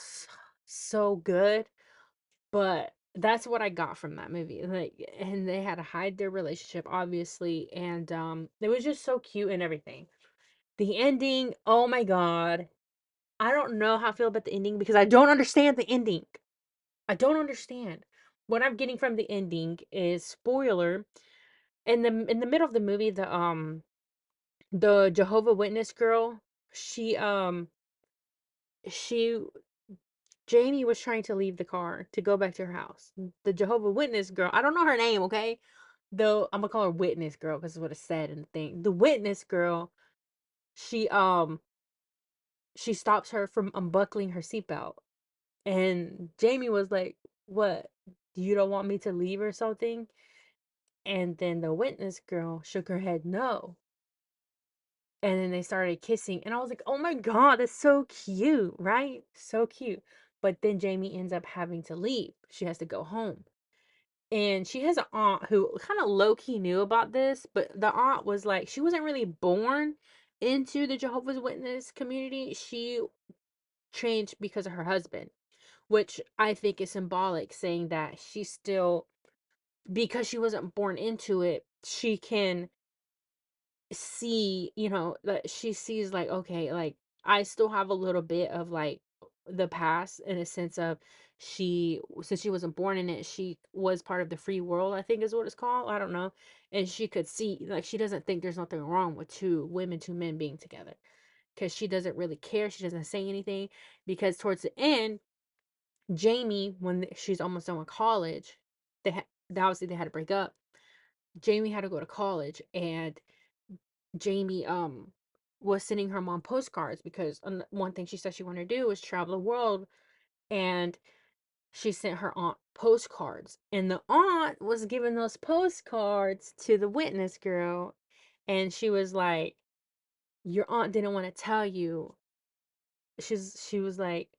so good. But that's what I got from that movie. Like, and they had to hide their relationship, obviously, and it was just so cute and everything. The ending, oh my god. I don't know how I feel about the ending because I don't understand the ending. I don't understand. What I'm getting from the ending is spoiler. In the middle of the movie, the Jehovah Witness girl, she she Jamie was trying to leave the car to go back to her house. The Jehovah Witness girl, I don't know her name, okay? Though I'm gonna call her Witness girl because it's what it said in the thing. The Witness girl, she she stops her from unbuckling her seatbelt. And Jamie was like, "What? You don't want me to leave or something?" And then the witness girl shook her head no. And then they started kissing. And I was like, "Oh my God, that's so cute, right? So cute." But then Jamie ends up having to leave. She has to go home. And she has an aunt who kind of low key knew about this, but the aunt was like, she wasn't really born into the Jehovah's Witness community. She changed because of her husband, which I think is symbolic, saying that she's still, because she wasn't born into it, she can see, that she sees like, okay, like I still have a little bit of like the past in a sense of since she wasn't born in it, she was part of the free world, I think is what it's called. I don't know. And she could see, like, she doesn't think there's nothing wrong with two women, two men being together because she doesn't really care. She doesn't say anything because towards the end, Jamie, when she's almost done with college, obviously they had to break up. Jamie had to go to college, and Jamie was sending her mom postcards because one thing she said she wanted to do was travel the world, and she sent her aunt postcards, and the aunt was giving those postcards to the witness girl, and she was like, "Your aunt didn't want to tell you." She was like,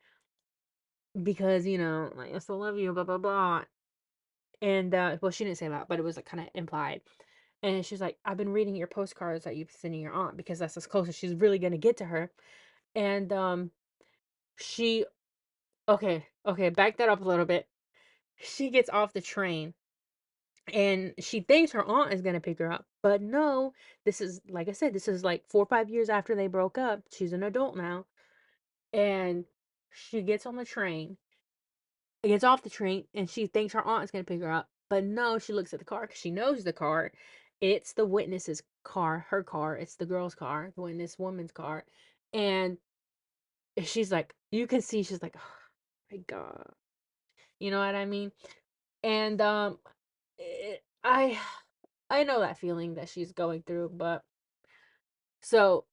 "Because like, I still love you, blah blah blah." And well, she didn't say that, but it was like kind of implied. And she's like, "I've been reading your postcards that you've sending your aunt because that's as close as she's really gonna get to her." And she okay, back that up a little bit. She gets off the train and she thinks her aunt is gonna pick her up, but no, this is, like I said, this is like 4 or 5 years after they broke up. She's an adult now, and she gets on the train, gets off the train, and she thinks her aunt is gonna pick her up, but no, she looks at the car because she knows the car. It's the witness's car, her car. It's the girl's car, the witness woman's car, and she's like, you can see she's like, oh my God, you know what I mean? And I know that feeling that she's going through, but so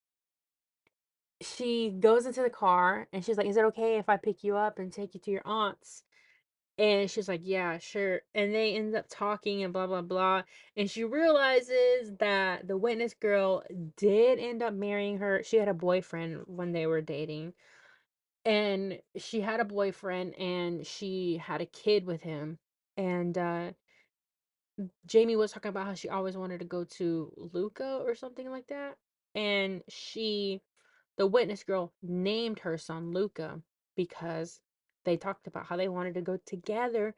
she goes into the car and she's like, "Is it okay if I pick you up and take you to your aunt's?" And she's like, "Yeah, sure." And they end up talking and blah blah blah. And she realizes that the witness girl did end up marrying her. She had a boyfriend when they were dating. And she had a boyfriend and she had a kid with him. And Jamie was talking about how she always wanted to go to Luca or something like that. And she the witness girl named her son Luca because they talked about how they wanted to go together,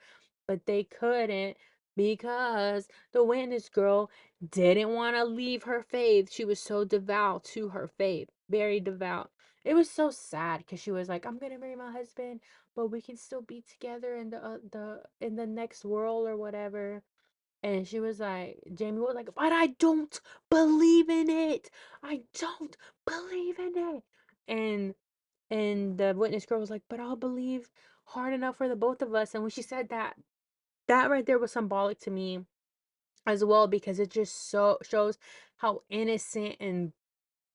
but they couldn't because the witness girl didn't want to leave her faith. She was so devout to her faith, very devout. It was so sad because she was like, "I'm gonna marry my husband, but we can still be together in the next world or whatever." And she was like, Jamie was like, "But I don't believe in it. I don't believe in it." And and the witness girl was like, "But I'll believe hard enough for the both of us." And when she said that, that right there was symbolic to me as well because it just so shows how innocent and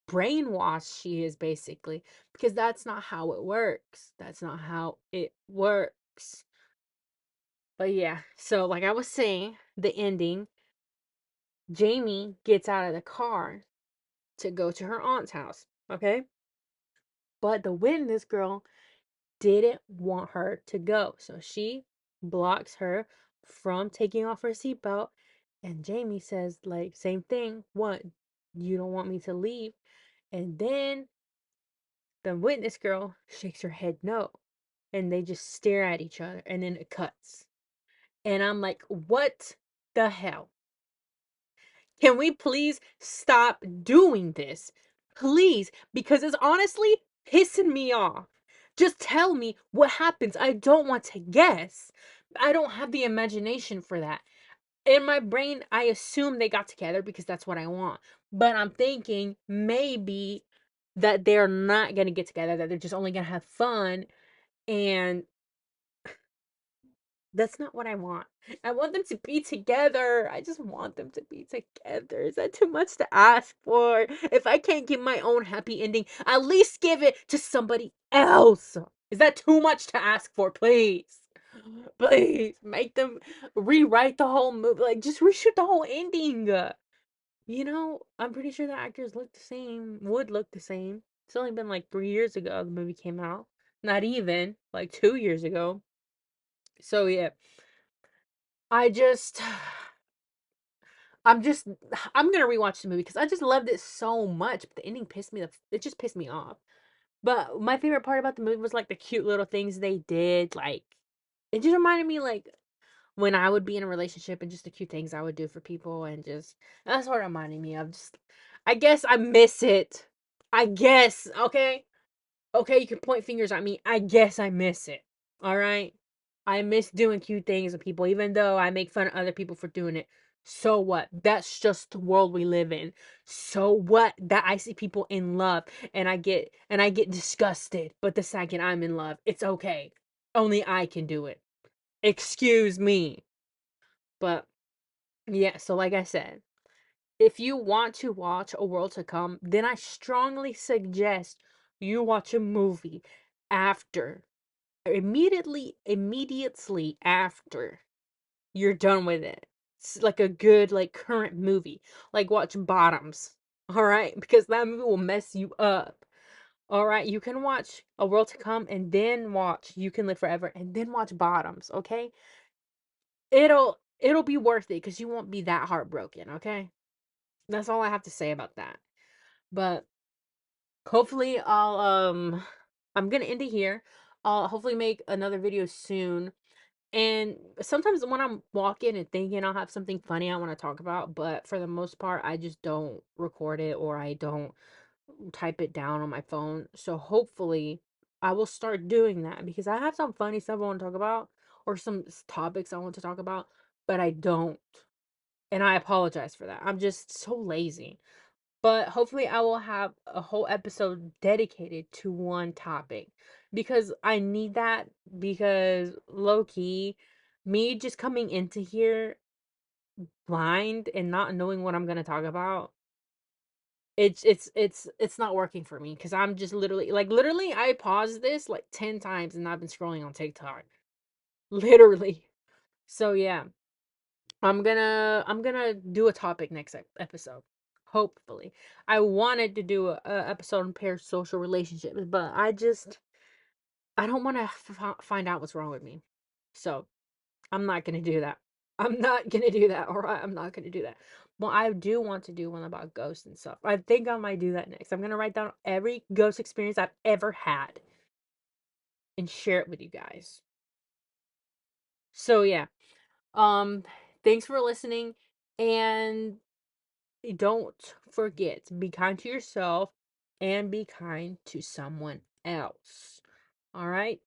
brainwashed she is basically, because that's not how it works. That's not how it works. But yeah, so like I was saying, the ending, Jamie gets out of the car to go to her aunt's house, okay? But the witness girl didn't want her to go. So she blocks her from taking off her seatbelt. And Jamie says, like, same thing. What? You don't want me to leave? And then the witness girl shakes her head no. And they just stare at each other. And then it cuts. And I'm like, what the hell? Can we please stop doing this? Please, because it's honestly pissing me off. Just tell me what happens. I don't want to guess. I don't have the imagination for that. In my brain, I assume they got together because that's what I want. But I'm thinking maybe that they're not going to get together, that they're just only going to have fun. And that's not what I want. I want them to be together. I just want them to be together. Is that too much to ask for? If I can't give my own happy ending, at least give it to somebody else. Is that too much to ask for? Please. Please make them rewrite the whole movie. Like, just reshoot the whole ending. I'm pretty sure the actors look the same, would look the same. It's only been like 3 years ago the movie came out. Not even, like 2 years ago. So, yeah. I just I'm just I'm gonna rewatch the movie because I just loved it so much. But the ending it just pissed me off. But my favorite part about the movie was like the cute little things they did. Like it just reminded me like when I would be in a relationship and just the cute things I would do for people and just that's what it reminded me of. Just I guess I miss it. I guess, okay? Okay, you can point fingers at me. I guess I miss it. All right? I miss doing cute things with people, even though I make fun of other people for doing it. So what? That's just the world we live in. So what? That I see people in love and I get disgusted. But the second I'm in love, it's okay. Only I can do it. Excuse me. But yeah, so like I said, if you want to watch A World to Come, then I strongly suggest you watch a movie after, immediately after you're done with it. It's like a good, like, current movie. Like, watch Bottoms, all right? Because that movie will mess you up. All right, you can watch A World to Come and then watch You Can Live Forever and then watch Bottoms, okay? It'll be worth it because you won't be that heartbroken, okay? That's all I have to say about that. But hopefully I'm gonna end it here. I'll hopefully make another video soon. And sometimes when I'm walking and thinking I'll have something funny I want to talk about, but for the most part I just don't record it or I don't type it down on my phone. So hopefully I will start doing that because I have some funny stuff I want to talk about or some topics I want to talk about, but I don't. And I apologize for that. I'm just so lazy. But hopefully I will have a whole episode dedicated to one topic because I need that because low key me just coming into here blind and not knowing what I'm going to talk about, it's not working for me cuz I'm just literally I paused this like 10 times and I've been scrolling on TikTok. Literally. So yeah. I'm gonna do a topic next episode. Hopefully, I wanted to do a episode on parasocial relationships, but I don't want to find out what's wrong with me. So I'm not gonna do that. I'm not gonna do that. All right, I'm not gonna do that. Well, I do want to do one about ghosts and stuff. I think I might do that next. I'm gonna write down every ghost experience I've ever had and share it with you guys. So yeah. Um, thanks for listening, and don't forget, be kind to yourself and be kind to someone else. All right?